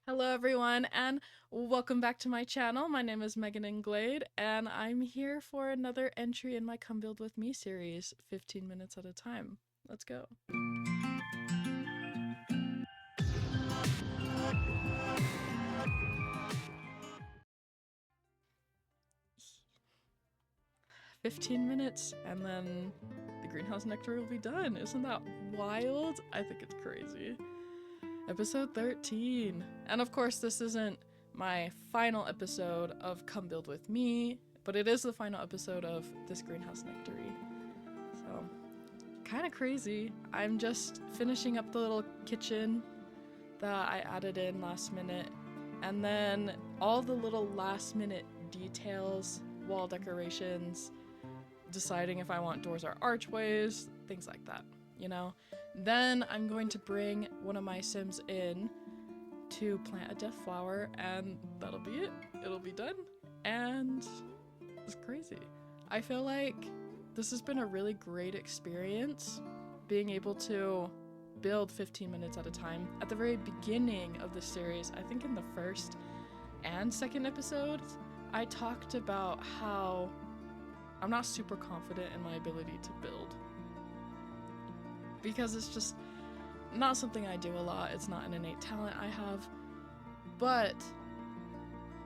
Hello everyone and welcome back to my channel. My name is Megan nGlade and I'm here for another entry in my Come Build With Me series, 15 minutes at a time. Let's go. 15 minutes and then the Greenhouse Nectary will be done. Isn't that wild? I think it's crazy. Episode 13. And of course this isn't my final episode of Come Build With Me, but it is the final episode of this Greenhouse Nectary. So, kind of crazy. I'm just finishing up the little kitchen that I added in last minute, and then all the little last minute details, wall decorations, deciding if I want doors or archways, things like that, you know? Then I'm going to bring one of my Sims in to plant a death flower, and that'll be it. It'll be done, and it's crazy. I feel like this has been a really great experience, being able to build 15 minutes at a time. At the very beginning of the series, I think in the first and second episodes, I talked about how I'm not super confident in my ability to build, because it's just not something I do a lot. It's not an innate talent I have. But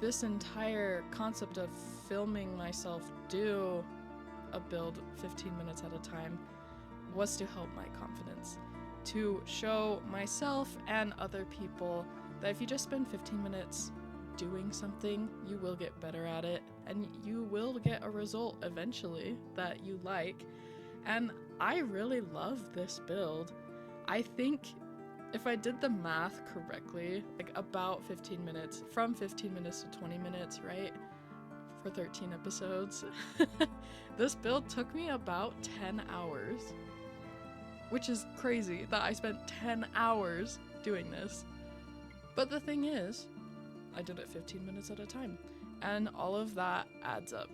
this entire concept of filming myself do a build 15 minutes at a time was to help my confidence, to show myself and other people that if you just spend 15 minutes doing something, you will get better at it and you will get a result eventually that you like. And I really love this build. I think if I did the math correctly, like about 15 minutes, from 15 minutes to 20 minutes, right? For 13 episodes. This build took me about 10 hours, which is crazy that I spent 10 hours doing this. But the thing is, I did it 15 minutes at a time, and all of that adds up.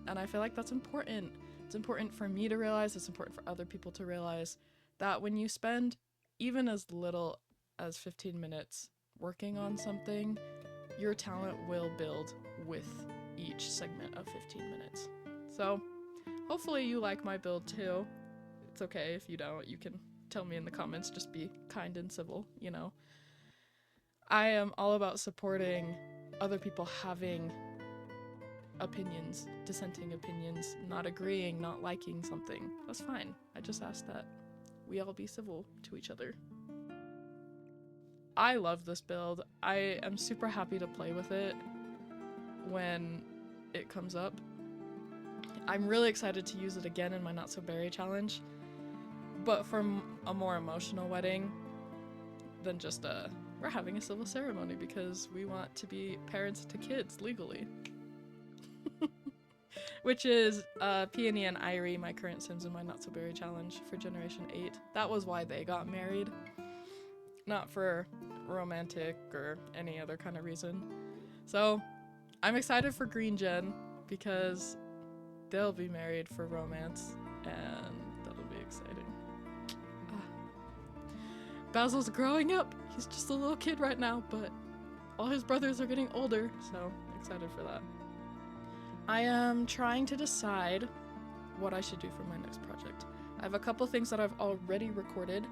And I feel like that's important. It's important for me to realize, it's important for other people to realize that when you spend even as little as 15 minutes working on something, your talent will build with each segment of 15 minutes. So hopefully you like my build too. It's okay if you don't. You can tell me in the comments. Just be kind and civil, you know. I am all about supporting other people having opinions, dissenting opinions, not agreeing, not liking something. That's fine. I just ask that we all be civil to each other. I love this build. I am super happy to play with it when it comes up. I'm really excited to use it again in my Not So Berry challenge, but for a more emotional wedding than just we're having a civil ceremony because we want to be parents to kids legally. Which is Peony and Irie, my current Sims in my Not So Berry challenge for Generation 8. That was why they got married. Not for romantic or any other kind of reason. So I'm excited for Green Gen because they'll be married for romance, and that'll be exciting. Basil's growing up. He's just a little kid right now, but all his brothers are getting older, so excited for that. I am trying to decide what I should do for my next project. I have a couple things that I've already recorded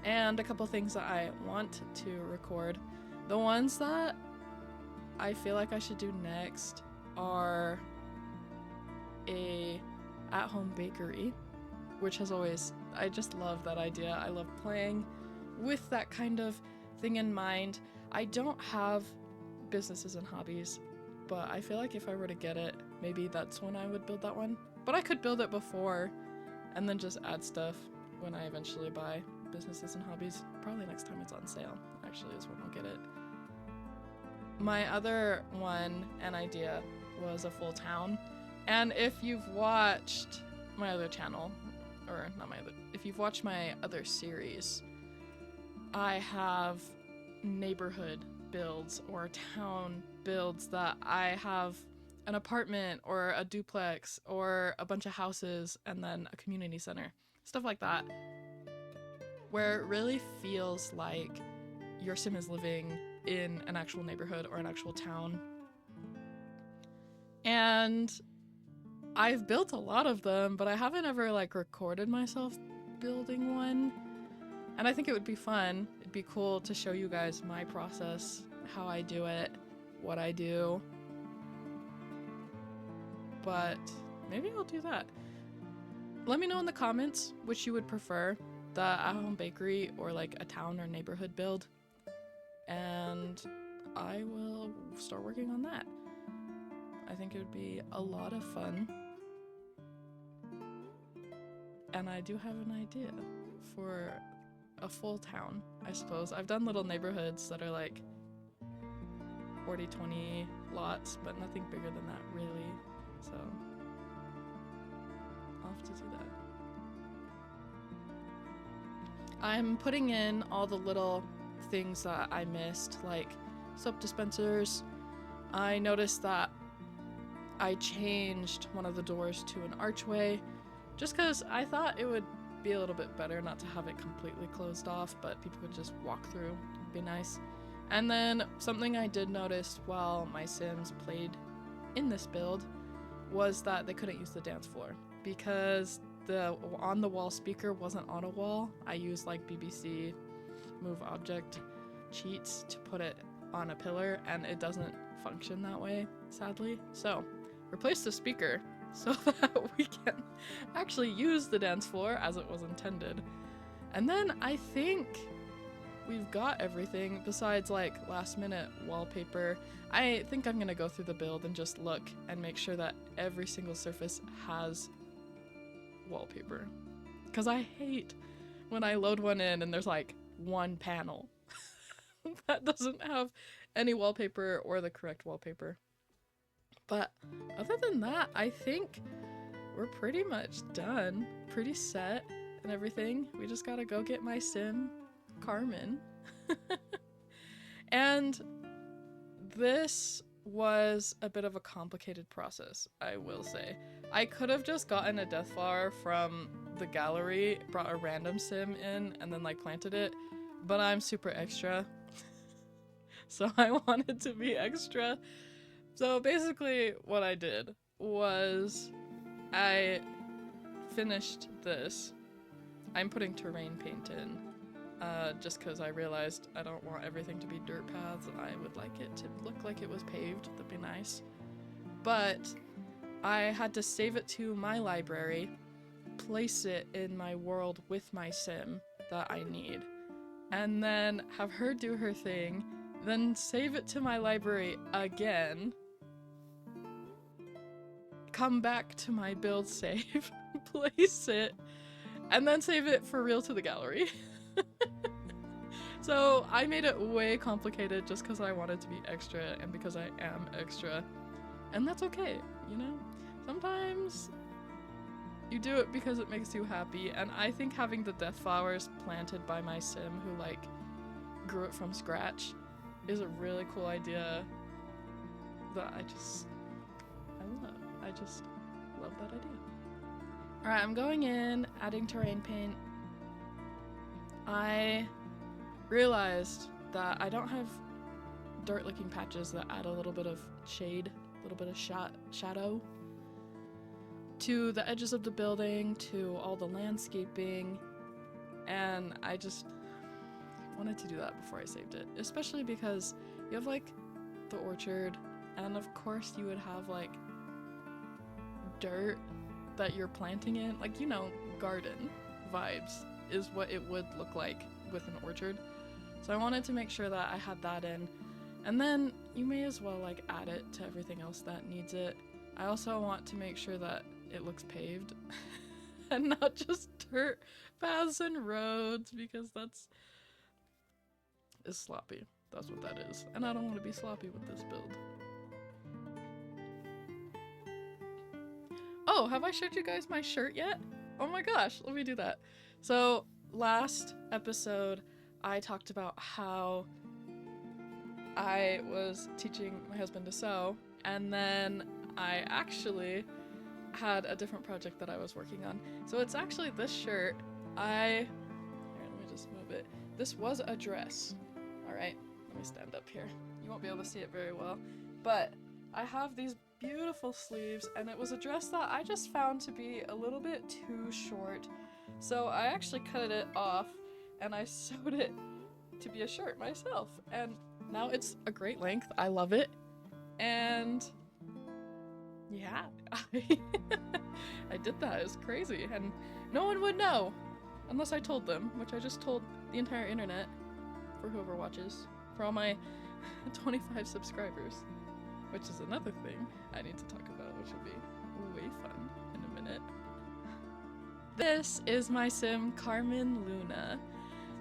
and a couple things that I want to record. The ones that I feel like I should do next are a at-home bakery, which has always, I just love that idea. I love playing with that kind of thing in mind. I don't have businesses and hobbies, but I feel like if I were to get it, maybe that's when I would build that one. But I could build it before and then just add stuff when I eventually buy businesses and hobbies. Probably next time it's on sale, actually, is when I'll get it. My other one and idea was a full town. And if you've watched my other channel, or not my other, if you've watched my other series, I have neighborhood builds or town builds that I have an apartment or a duplex or a bunch of houses and then a community center, stuff like that, where it really feels like your sim is living in an actual neighborhood or an actual town. And I've built a lot of them, but I haven't ever like recorded myself building one. And I think it would be fun. It'd be cool to show you guys my process, how I do it, what I do. But maybe I'll do that. Let me know in the comments which you would prefer, the at-home bakery or like a town or neighborhood build. And I will start working on that. I think it would be a lot of fun. And I do have an idea for a full town, I suppose. I've done little neighborhoods that are like 40, 20 lots, but nothing bigger than that really. So I'll have to do that. I'm putting in all the little things that I missed, like soap dispensers. I noticed that I changed one of the doors to an archway just because I thought it would be a little bit better not to have it completely closed off, but people could just walk through. It'd be nice. And then something I did notice while my Sims played in this build was that they couldn't use the dance floor because the on the wall speaker wasn't on a wall. I used like BBC move object cheats to put it on a pillar, and it doesn't function that way, sadly. So replace the speaker so that we can actually use the dance floor as it was intended. And then I think we've got everything besides like last minute wallpaper. I think I'm gonna go through the build and just look and make sure that every single surface has wallpaper, because I hate when I load one in and there's like one panel that doesn't have any wallpaper or the correct wallpaper. But other than that, I think we're pretty much done, pretty set and everything. We just gotta go get my sim, Carmen. And this was a bit of a complicated process, I will say. I could have just gotten a death flower from the gallery, brought a random sim in, and then like planted it, but I'm super extra. So I wanted to be extra. So basically what I did was I finished this. I'm putting terrain paint in, just because I realized I don't want everything to be dirt paths. I would like it to look like it was paved. That'd be nice. But I had to save it to my library, place it in my world with my sim that I need, and then have her do her thing, then save it to my library again, come back to my build save, place it, and then save it for real to the gallery. So I made it way complicated just because I wanted to be extra and because I am extra. And that's okay, you know? Sometimes you do it because it makes you happy, and I think having the death flowers planted by my sim who like grew it from scratch is a really cool idea that I just love that idea. Alright, I'm going in, adding terrain paint. I realized that I don't have dirt looking patches that add a little bit of shade, a little bit of shadow to the edges of the building, to all the landscaping, and I just wanted to do that before I saved it, especially because you have like the orchard, and of course you would have like dirt that you're planting in, like, you know, garden vibes is what it would look like with an orchard. So I wanted to make sure that I had that in, and then you may as well like add it to everything else that needs it. I also want to make sure that it looks paved and not just dirt paths and roads, because is sloppy. That's what that is, and I don't want to be sloppy with this build. Oh, have I showed you guys my shirt yet? Oh my gosh, let me do that. So last episode I talked about how I was teaching my husband to sew, and then I actually had a different project that I was working on. So it's actually this shirt. Here, let me just move it. This was a dress. Alright, let me stand up here. You won't be able to see it very well. But I have these beautiful sleeves, and it was a dress that I just found to be a little bit too short. So I actually cut it off, and I sewed it to be a shirt myself. And now it's a great length. I love it. And yeah, I did that. It was crazy. And no one would know unless I told them, which I just told the entire internet for whoever watches, for all my 25 subscribers, which is another thing I need to talk about, which will be way fun in a minute. This is my sim, Carmen Luna.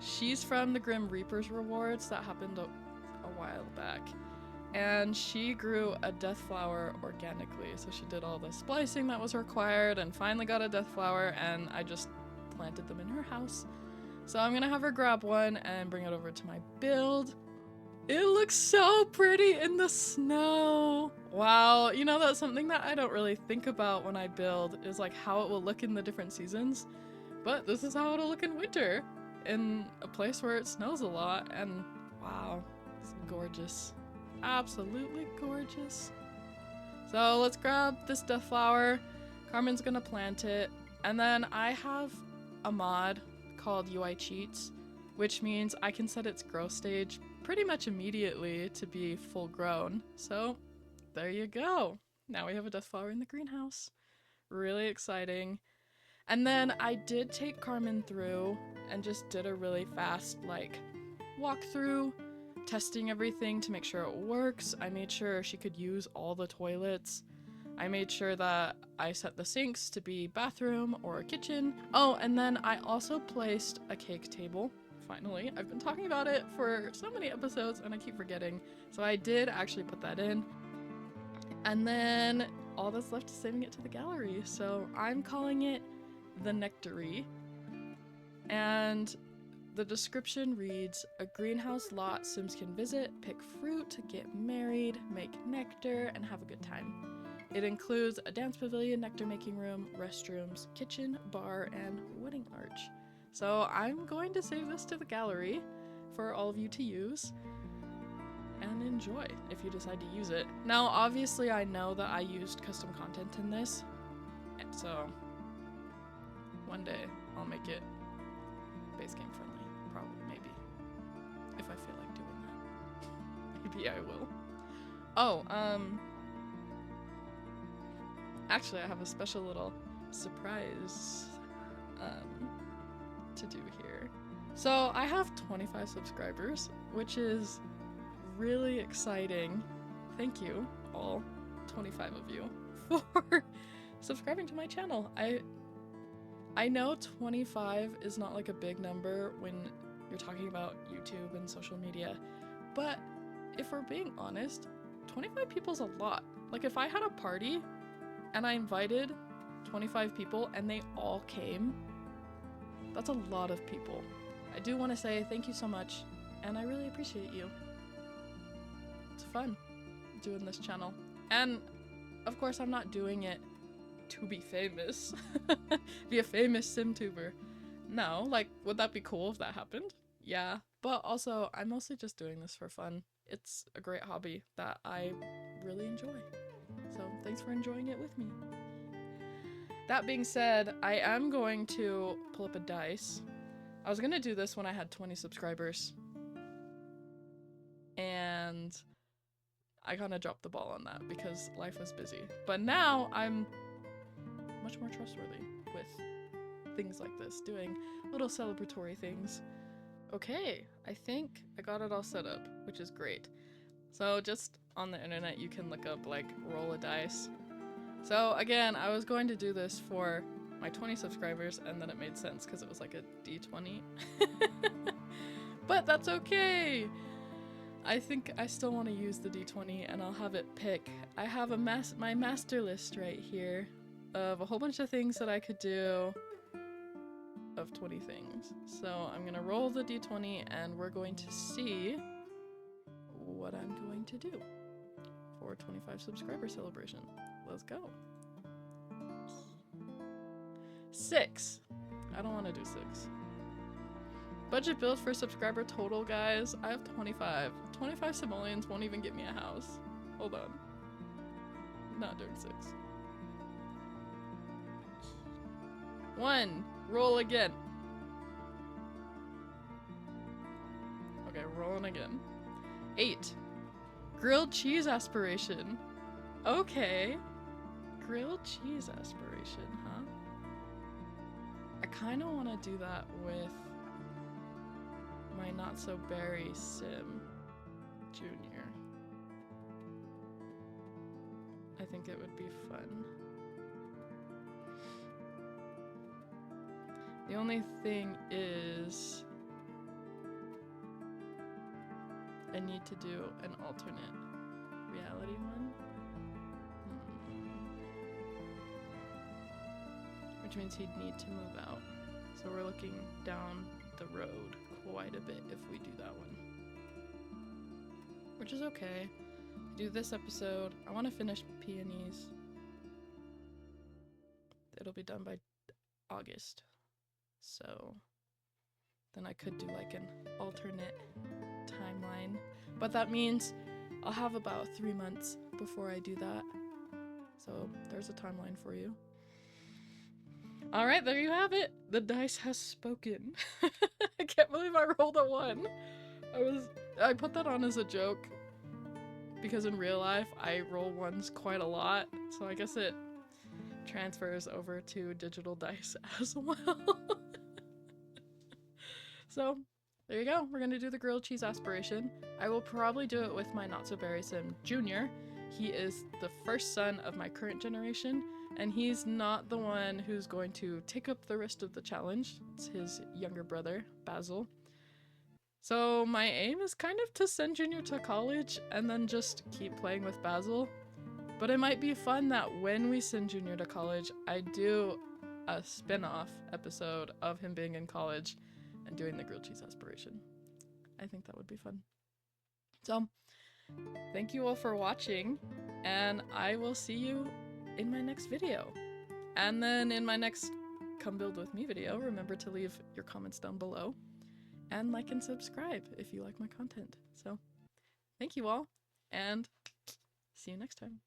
She's from the Grim Reaper's rewards that happened a while back. And she grew a death flower organically. So she did all the splicing that was required and finally got a death flower, and I just planted them in her house. So I'm gonna have her grab one and bring it over to my build. It looks so pretty in the snow. Wow, you know, that's something that I don't really think about when I build, is like how it will look in the different seasons. But this is how it'll look in winter, in a place where it snows a lot, and wow, it's gorgeous. Absolutely gorgeous. So let's grab this death flower. Carmen's gonna plant it, and then I have a mod called UI Cheats, which means I can set its growth stage pretty much immediately to be full grown. So there you go. Now we have a death flower in the greenhouse. Really exciting. And then I did take Carmen through and just did a really fast like walkthrough, testing everything to make sure it works. I made sure she could use all the toilets. I made sure that I set the sinks to be bathroom or kitchen. Oh, and then I also placed a cake table. Finally, I've been talking about it for so many episodes and I keep forgetting. So I did actually put that in. And then all that's left is saving it to the gallery. So I'm calling it the Nectary. And the description reads, a greenhouse lot Sims can visit, pick fruit, get married, make nectar, and have a good time. It includes a dance pavilion, nectar making room, restrooms, kitchen, bar, and wedding arch. So I'm going to save this to the gallery for all of you to use and enjoy if you decide to use it. Now, obviously I know that I used custom content in this, and so one day I'll make it base game friendly. Probably, maybe. If I feel like doing that. Maybe I will. Oh, actually I have a special little surprise to do here. So I have 25 subscribers, which is really exciting. Thank you, all 25 of you, for subscribing to my channel. I know 25 is not like a big number when you're talking about YouTube and social media, but if we're being honest, 25 people's a lot. Like if I had a party and I invited 25 people and they all came, that's a lot of people. I do want to say thank you so much, and I really appreciate you. It's fun doing this channel. And of course I'm not doing it to be famous. Be a famous SimTuber. No, like, would that be cool if that happened? Yeah, but also I'm mostly just doing this for fun. It's a great hobby that I really enjoy. So thanks for enjoying it with me. That being said, I am going to pull up a dice. I was gonna do this when I had 20 subscribers, and I kind of dropped the ball on that because life was busy. But now I'm much more trustworthy with things like this, doing little celebratory things. Okay, I think I got it all set up, which is great. So just on the internet you can look up like roll a dice. So again, I was going to do this for my 20 subscribers, and then it made sense because it was like a D20. But that's okay! I think I still want to use the D20 and I'll have it pick. I have my master list right here of a whole bunch of things that I could do, of 20 things. So I'm gonna roll the D20 and we're going to see what I'm going to do for 25 subscriber celebration. Let's go. 6. I don't want to do 6. Budget build for subscriber total, guys. I have 25. 25 simoleons won't even get me a house. Hold on. Not doing 6. 1. Roll again. Okay, rolling again. 8. Grilled cheese aspiration. Okay. Grilled cheese aspiration, huh? I kind of want to do that with my Not So Berry Sim Junior. I think it would be fun. The only thing is I need to do an alternate reality one. Which means he'd need to move out. So we're looking down the road quite a bit if we do that one. Which is okay. Do this episode. I want to finish Peonies. It'll be done by August. So then I could do like an alternate timeline. But that means I'll have about 3 months before I do that. So there's a timeline for you. Alright, there you have it. The dice has spoken. I can't believe I rolled a 1. I put that on as a joke because in real life I roll 1s quite a lot, so I guess it transfers over to digital dice as well. So there you go. We're gonna do the grilled cheese aspiration. I will probably do it with my Not So Berry Sim Junior. He is the first son of my current generation, and he's not the one who's going to take up the rest of the challenge. It's his younger brother, Basil. So my aim is kind of to send Junior to college and then just keep playing with Basil. But it might be fun that when we send Junior to college, I do a spin-off episode of him being in college and doing the grilled cheese aspiration. I think that would be fun. So, thank you all for watching, and I will see you in my next video. And then in my next Come Build With Me video, remember to leave your comments down below, and like and subscribe if you like my content. So, thank you all, and see you next time.